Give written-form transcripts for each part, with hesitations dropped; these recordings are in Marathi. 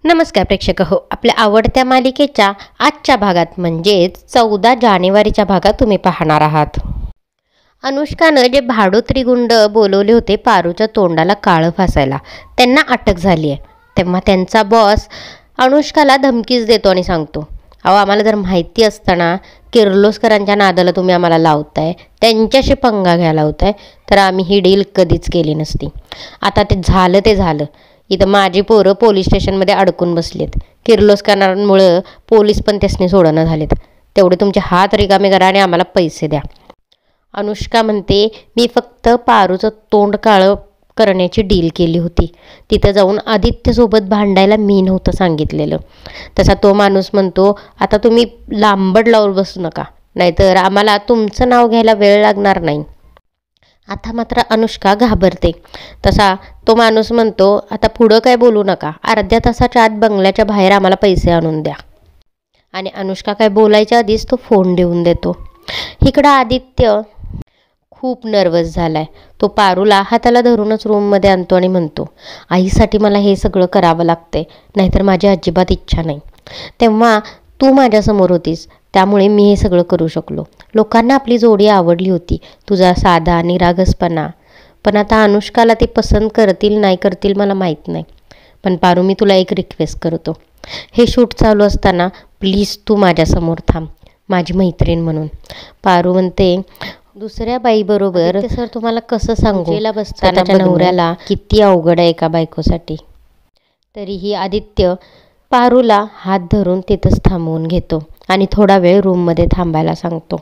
नमस्कार प्रेक्षक हो, आपल्या आवडत्या मालिकेच्या आजच्या भागात म्हणजेच 14 जानेवारीच्या भागात तुम्ही पाहणार आहात. अनुष्कानं जे भाडोत्री गुंड बोलवले होते पारूच्या तोंडाला काळं फासायला, त्यांना अटक झाली आहे. तेव्हा त्यांचा बॉस अनुष्काला धमकीच देतो आणि सांगतो, अहो आम्हाला जर माहिती असताना किर्लोस्करांच्या नादाला तुम्ही आम्हाला लावताय, त्यांच्याशी पंगा घ्यायला लावताय, तर आम्ही ही डील कधीच केली नसती. आता ते झालं. इथं माझी पोरं पोलीस स्टेशनमध्ये अडकून बसलेत. किर्लोस्करांमुळं पोलीस पण त्यासनी सोडणं झालेत. तेवढे तुमचे हात रिकामे करा आणि आम्हाला पैसे द्या. अनुष्का म्हणते, मी फक्त पारूचं तोंड काळं करण्याची डील केली होती. तिथं जाऊन आदित्यसोबत भांडायला मी नव्हतं सांगितलेलं. तसा तो माणूस म्हणतो, आता तुम्ही लांबड लावून बसू नका, नाहीतर आम्हाला तुमचं नाव घ्यायला वेळ लागणार नाही. आता मात्र अनुष्का घाबरते. तसा तो माणूस म्हणतो, आता पुढं काय बोलू नका, अर्ध्या तासाच्या आत बंगल्याच्या बाहेर आम्हाला पैसे आणून द्या. आणि अनुष्का काय बोलायच्या आधीच तो फोन देऊन देतो. इकडं आदित्य खूप नर्वस झालाय. तो पारूला हाताला धरूनच रूममध्ये आणतो आणि म्हणतो, आईसाठी मला हे सगळं करावं लागतंय, नाहीतर माझी अजिबात इच्छा नाही. तेव्हा तू माझ्यासमोर होतीस, त्यामुळे मी हे सगळं करू शकलो. लोकांना आपली जोडी आवडली होती, तुझा साधा निरागसपणा. पण आता अनुष्काला ते पसंत करतील नाही करतील मला माहीत नाही. पण पारू, मी तुला एक रिक्वेस्ट करतो. हे शूट चालू असताना प्लीज तू माझ्यासमोर थांब, माझी मैत्रीण म्हणून. पारू म्हणते, दुसऱ्या बाईबरोबर सर तुम्हाला कसं सांगू, त्याच्या नवऱ्याला किती अवघड आहे एका बायकोसाठी. तरीही आदित्य पारूला हात धरून तिथंच थांबवून घेतो आणि थोडा वेळ रूममध्ये थांबायला सांगतो.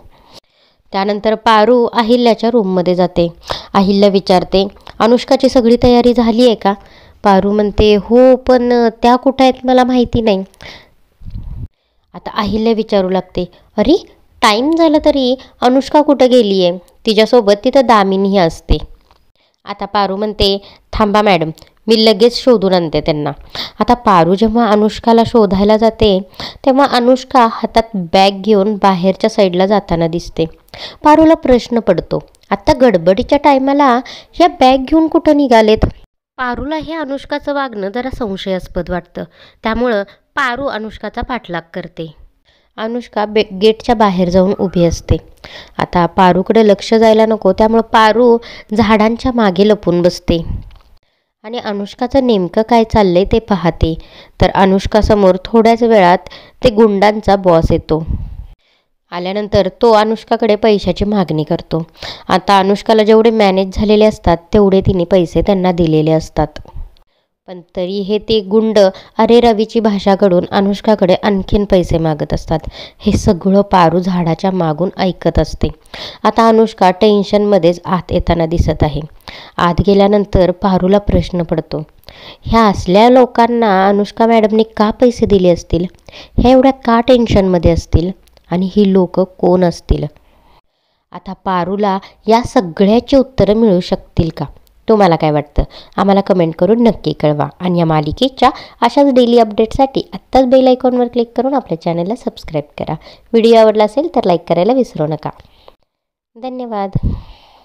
त्यानंतर पारू अहिल्याच्या रूममध्ये जाते. अहिल्या विचारते, अनुष्काची सगळी तयारी झाली आहे का? पारू म्हणते, हो, पण त्या कुठं आहेत मला माहिती नाही. आता अहिल्या विचारू लागते, अरे टाईम झाला तरी अनुष्का कुठं गेली आहे? तिच्यासोबत तिथं दामिनीही असते. आता पारू म्हणते, थांबा मॅडम, मी लगेच शोधून आणते त्यांना. आता पारू जेव्हा अनुष्काला शोधायला जाते तेव्हा अनुष्का हातात बॅग घेऊन बाहेरच्या साईडला जाताना दिसते. पारूला प्रश्न पडतो, आता गडबडीच्या टायमाला ह्या बॅग घेऊन कुठं निघालेत? पारूला हे अनुष्काचं वागणं जरा संशयास्पद वाटतं. त्यामुळं पारू अनुष्काचा पाठलाग करते. अनुष्का गेटच्या बाहेर जाऊन उभी असते. आता पारूकडे लक्ष जायला नको, त्यामुळं पारू झाडांच्या मागे लपून बसते आणि अनुष्काचं नेमकं काय चाललंय ते पाहते. तर अनुष्कासमोर थोड्याच वेळात ते गुंडांचा बॉस येतो. आल्यानंतर तो अनुष्काकडे पैशाची मागणी करतो. आता अनुष्काला जेवढे मॅनेज झालेले असतात तेवढे तिने पैसे त्यांना दिलेले असतात. पण तरी हे ते गुंड अरे रवीची भाषा घडून अनुष्काकडे आणखीन पैसे मागत असतात. हे सगळं पारू झाडाच्या मागून ऐकत असते. आता अनुष्का टेन्शनमध्येच आत येताना दिसत आहे. आत गेल्यानंतर पारूला प्रश्न पडतो, ह्या असल्या लोकांना अनुष्का मॅडमने का पैसे दिले असतील? ह्या एवढ्या का टेन्शनमध्ये असतील? आणि ही लोक कोण असतील? आता पारूला या सगळ्याची उत्तरं मिळू शकतील का? तुम्हाला काय वाटतं? आम्हाला कमेंट करून नक्की कळवा. आणि या मालिकेच्या अशाच डेली अपडेटसाठी आत्ताच बेल आयकॉनवर क्लिक करून आपल्या चॅनलला सबस्क्राईब करा. व्हिडिओ आवडला असेल तर लाईक करायला विसरू नका. धन्यवाद.